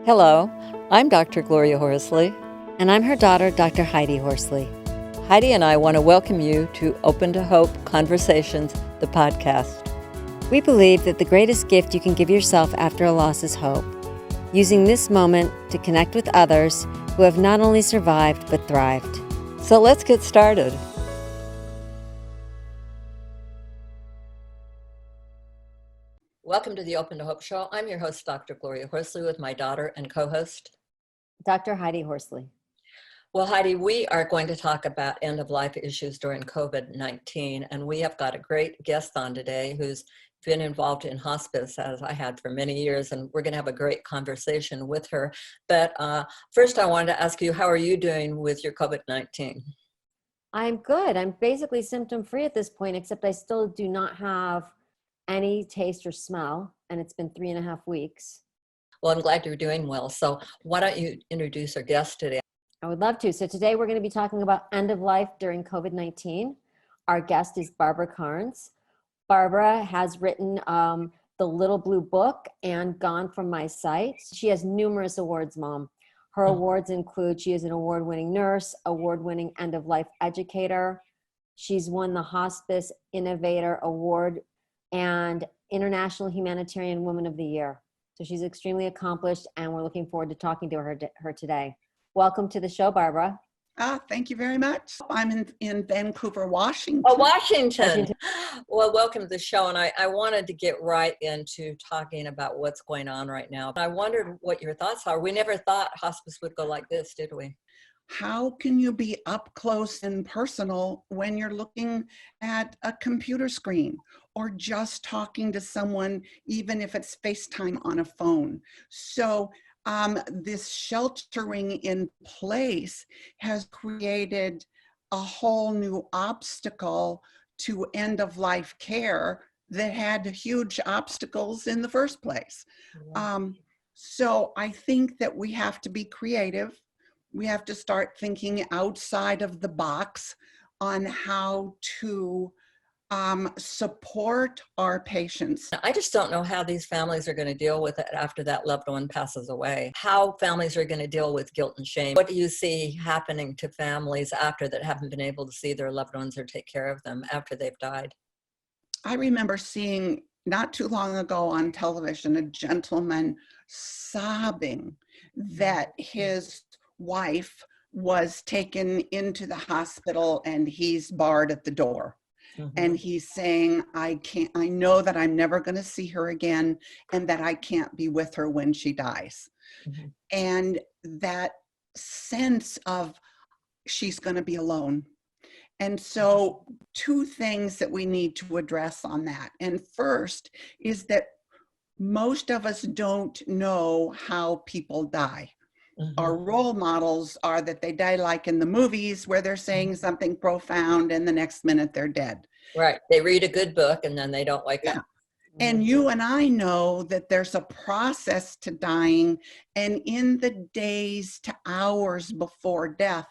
Hello, I'm Dr. Gloria Horsley. And I'm her daughter, Dr. Heidi Horsley. Heidi and I want to welcome you to Open to Hope Conversations, the podcast. We believe that the greatest gift you can give yourself after a loss is hope, using this moment to connect with others who have not only survived but thrived. So let's get started. Welcome to the Open to Hope Show. I'm your host, Dr. Gloria Horsley, with my daughter and co-host, Dr. Heidi Horsley. Well, Heidi, we are going to talk about end-of-life issues during COVID-19, and we have got a great guest on today who's been involved in hospice, as I had for many years, and we're going to have a great conversation with her. But first, I wanted to ask you, how are you doing with your COVID-19? I'm good. I'm basically symptom-free at this point, except I still do not have any taste or smell, and it's been 3.5 weeks. Well, I'm glad you're doing well. So why don't you introduce our guest today? I would love to. So today we're going to be talking about end of life during COVID-19. Our guest is Barbara Karnes. Barbara has written The Little Blue Book and Gone From My Sight. She has numerous awards, Mom. Her awards include, she is an award-winning nurse, award-winning end-of-life educator. She's won the Hospice Innovator Award and International Humanitarian Woman of the Year. So she's extremely accomplished, and we're looking forward to talking to her today. Welcome to the show, Barbara. Thank you very much. I'm in Vancouver, Washington. Oh, Washington. Well, welcome to the show. And I wanted to get right into talking about what's going on right now. I wondered what your thoughts are. We never thought hospice would go like this, did we? How can you be up close and personal when you're looking at a computer screen or just talking to someone, even if it's FaceTime on a phone? So this sheltering in place has created a whole new obstacle to end-of-life care that had huge obstacles in the first place. So I think that we have to be creative. We have to start thinking outside of the box on how to support our patients. I just don't know how these families are going to deal with it after that loved one passes away. How families are going to deal with guilt and shame. What do you see happening to families after that haven't been able to see their loved ones or take care of them after they've died? I remember seeing not too long ago on television a gentleman sobbing that his wife was taken into the hospital and he's barred at the door. And he's saying, I know that I'm never going to see her again and that I can't be with her when she dies. And that sense of she's going to be alone. And so two things that we need to address on that. And first is that most of us don't know how people die. Our role models are that they die like in the movies where they're saying something profound and the next minute they're dead. Right. They read a good book and then they don't wake up. And you and I know that there's a process to dying, and in the days to hours before death,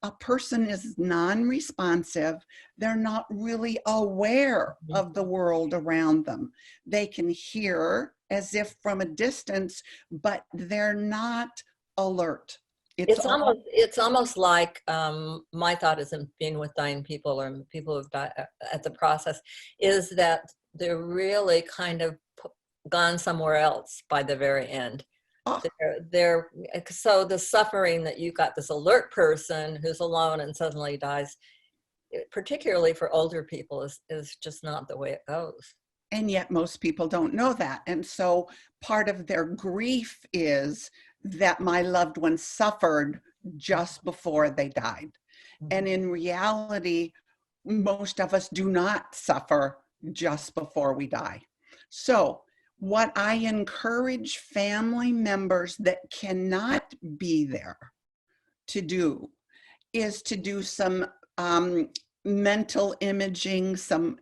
a person is non-responsive. They're not really aware of the world around them. They can hear as if from a distance, but they're not alert. It's almost like my thought is in being with dying people or people who've died at the process is that they're really kind of gone somewhere else by the very end. They're so the suffering that you've got this alert person who's alone and suddenly dies, particularly for older people, is just not the way it goes. And yet most people don't know that. And so part of their grief is that my loved one suffered just before they died. And in reality, most of us do not suffer just before we die. So what I encourage family members that cannot be there to do is to do some mental imaging, some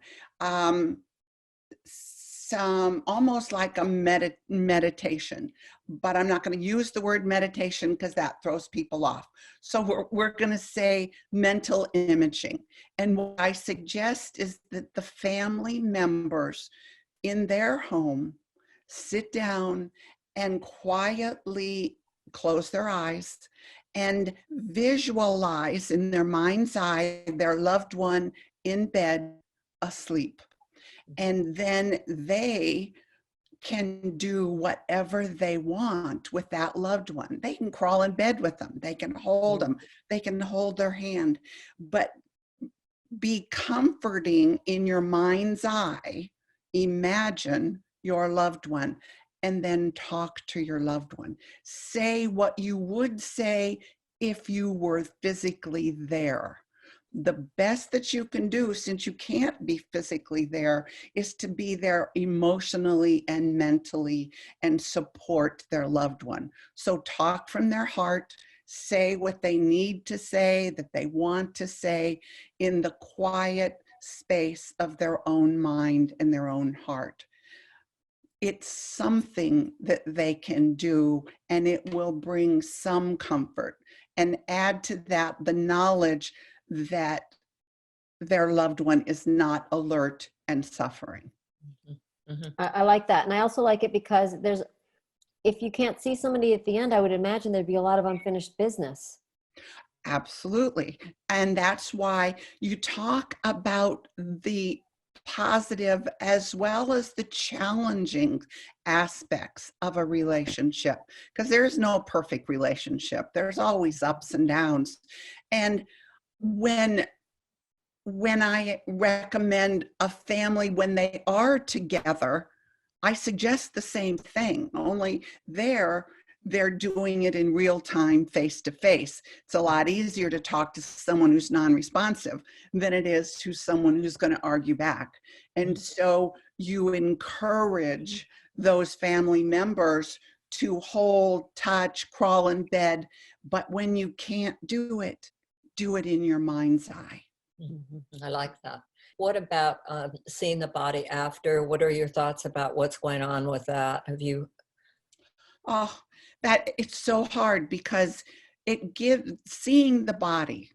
almost like a meditation, but I'm not going to use the word meditation because that throws people off. So we're going to say mental imaging. And what I suggest is that the family members in their home sit down and quietly close their eyes and visualize in their mind's eye their loved one in bed asleep. And then they can do whatever they want with that loved one. They can crawl in bed with them. They can hold them. They can hold their hand. But be comforting in your mind's eye. Imagine your loved one and then talk to your loved one. Say what you would say if you were physically there. The best that you can do, since you can't be physically there, is to be there emotionally and mentally and support their loved one. So talk from their heart, say what they need to say, that they want to say, in the quiet space of their own mind and their own heart. It's something that they can do, and it will bring some comfort. And add to that the knowledge that their loved one is not alert and suffering. I like that. And I also like it because if you can't see somebody at the end, I would imagine there'd be a lot of unfinished business. Absolutely. And that's why you talk about the positive as well as the challenging aspects of a relationship, because there is no perfect relationship. There's always ups and downs. And when I recommend a family when they are together, I suggest the same thing, only they're doing it in real time, face to face. It's a lot easier to talk to someone who's non-responsive than it is to someone who's going to argue back. And so you encourage those family members to hold, touch, crawl in bed. But when you can't do it in your mind's eye. I like that. What about seeing the body after? What are your thoughts about what's going on with that? Have you? Oh, that it's so hard because it gives seeing the body.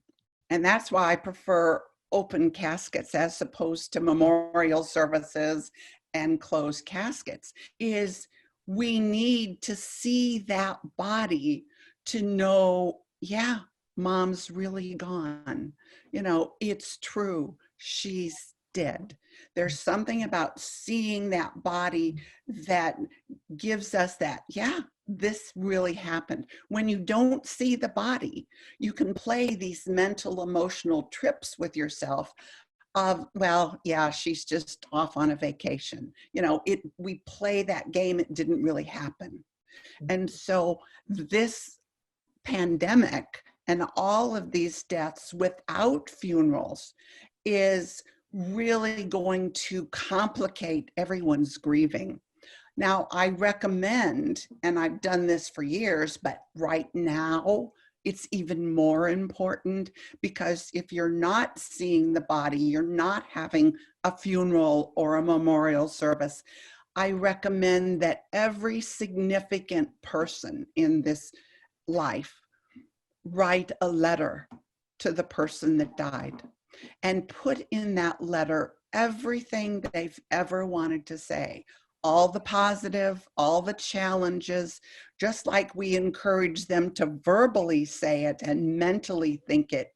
And that's why I prefer open caskets as opposed to memorial services and closed caskets, is we need to see that body to know, yeah, mom's really gone. You know, it's true. She's dead. There's something about seeing that body that gives us that, yeah, this really happened. When you don't see the body, you can play these mental, emotional trips with yourself of, well, yeah, she's just off on a vacation. You know, we play that game. It didn't really happen. And so this pandemic and all of these deaths without funerals is really going to complicate everyone's grieving. Now, I recommend, and I've done this for years, but right now it's even more important, because if you're not seeing the body, you're not having a funeral or a memorial service, I recommend that every significant person in this life write a letter to the person that died and put in that letter everything that they've ever wanted to say, all the positive, all the challenges, just like we encourage them to verbally say it and mentally think it.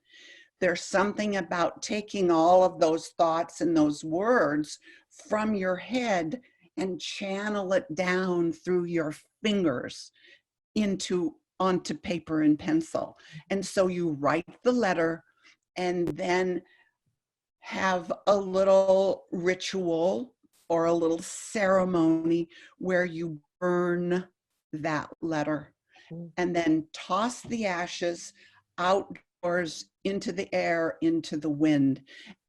There's something about taking all of those thoughts and those words from your head and channel it down through your fingers onto paper and pencil. And so you write the letter and then have a little ritual or a little ceremony where you burn that letter and then toss the ashes outdoors into the air, into the wind,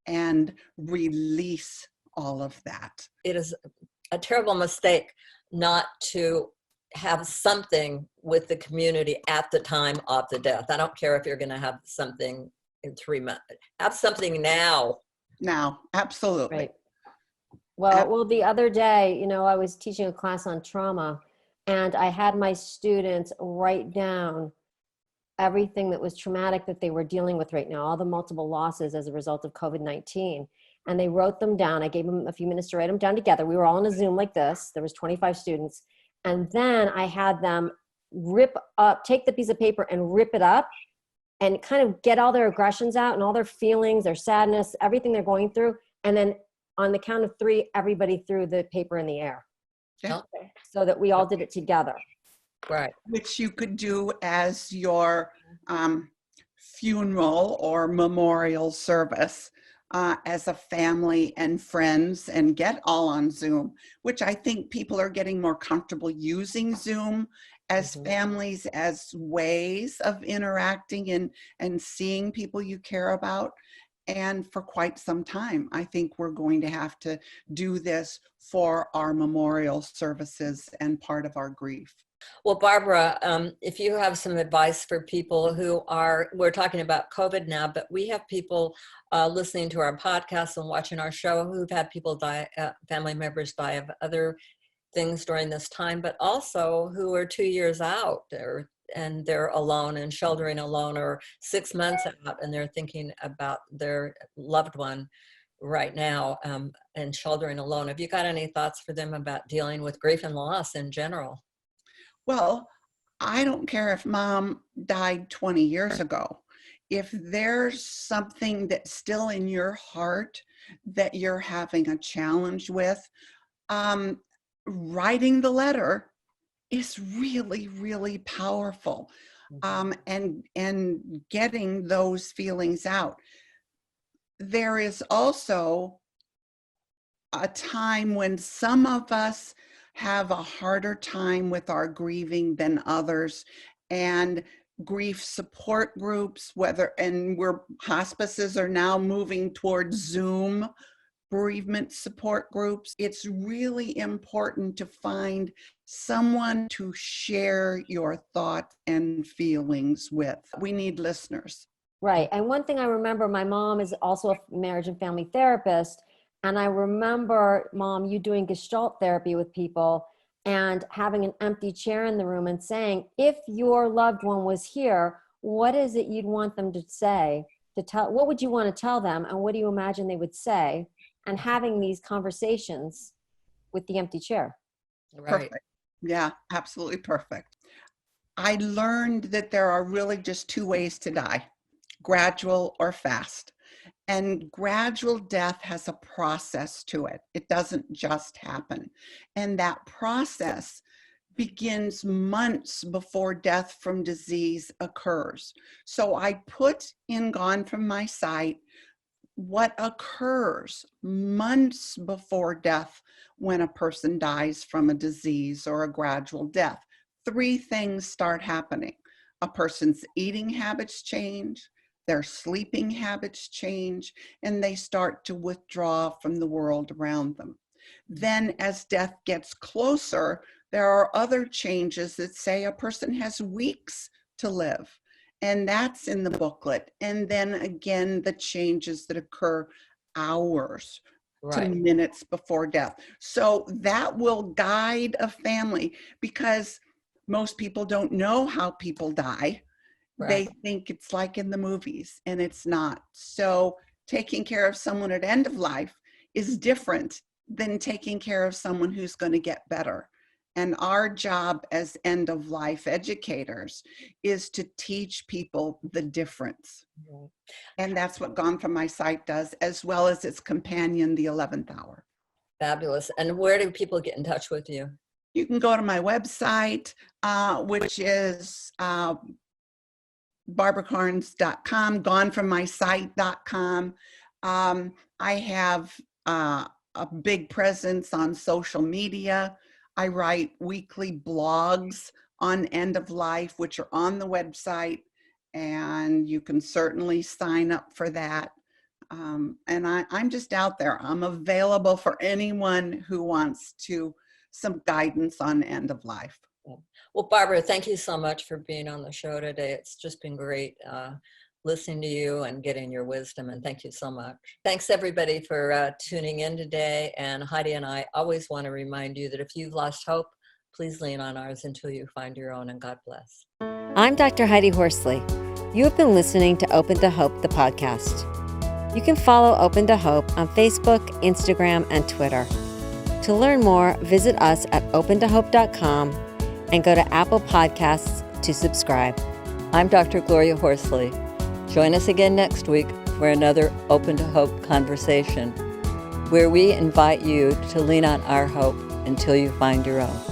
and release all of that. It is a terrible mistake not to have something with the community at the time of the death. I don't care if you're going to have something in 3 months. Have something now. Now, absolutely. Right. Well, the other day, you know, I was teaching a class on trauma, and I had my students write down everything that was traumatic that they were dealing with right now, all the multiple losses as a result of COVID-19. And they wrote them down. I gave them a few minutes to write them down together. We were all on a Zoom like this. There was 25 students. And then I had them take the piece of paper and rip it up and kind of get all their aggressions out and all their feelings, their sadness, everything they're going through. And then on the count of 3, everybody threw the paper in the air. Yeah. So that we all did it together. Right. Which you could do as your funeral or memorial service as a family and friends, and get all on Zoom, which I think people are getting more comfortable using Zoom as families, as ways of interacting and seeing people you care about. And for quite some time, I think we're going to have to do this for our memorial services and part of our grief. Well, Barbara, if you have some advice for people we're talking about COVID now, but we have people listening to our podcast and watching our show who've had people die, family members die of other things during this time, but also who are 2 years out and they're alone and sheltering alone, or 6 months out and they're thinking about their loved one right now and sheltering alone. Have you got any thoughts for them about dealing with grief and loss in general? Well, I don't care if mom died 20 years ago. If there's something that's still in your heart that you're having a challenge with, writing the letter is really, really powerful, and getting those feelings out. There is also a time when some of us have a harder time with our grieving than others, and grief support groups, hospices are now moving towards Zoom bereavement support groups. It's really important to find someone to share your thoughts and feelings with. We need listeners. Right. And one thing I remember, my mom is also a marriage and family therapist. And I remember, Mom, you doing Gestalt therapy with people and having an empty chair in the room and saying, if your loved one was here, what is it you'd want them to say? What would you want to tell them? And what do you imagine they would say? And having these conversations with the empty chair. Right. Perfect. Yeah, absolutely perfect. I learned that there are really just 2 ways to die: gradual or fast. And gradual death has a process to it. It doesn't just happen. And that process begins months before death from disease occurs. So I put in Gone From My Sight what occurs months before death when a person dies from a disease or a gradual death. 3 things start happening. A person's eating habits change, their sleeping habits change, and they start to withdraw from the world around them. Then as death gets closer, there are other changes that say a person has weeks to live. And that's in the booklet. And then again, the changes that occur hours to minutes before death. So that will guide a family, because most people don't know how people die. They think it's like in the movies, and it's not. So taking care of someone at end of life is different than taking care of someone who's going to get better. And our job as end of life educators is to teach people the difference. And that's what Gone From My Sight does, as well as its companion, The 11th Hour. Fabulous. And where do people get in touch with you? You can go to my website, which is barbarakarnes.com, gonefrommysight.com. I have a big presence on social media. I write weekly blogs on end of life, which are on the website, and you can certainly sign up for that. And I'm just out there. I'm available for anyone who wants some guidance on end of life. Well, Barbara, thank you so much for being on the show today. It's just been great listening to you and getting your wisdom, and thank you so much. Thanks everybody for tuning in today. And Heidi and I always want to remind you that if you've lost hope, please lean on ours until you find your own, and God bless. I'm Dr. Heidi Horsley. You have been listening to Open to Hope, the podcast. You can follow Open to Hope on Facebook, Instagram, and Twitter. To learn more, visit us at opentohope.com and go to Apple Podcasts to subscribe. I'm Dr. Gloria Horsley. Join us again next week for another Open to Hope conversation, where we invite you to lean on our hope until you find your own.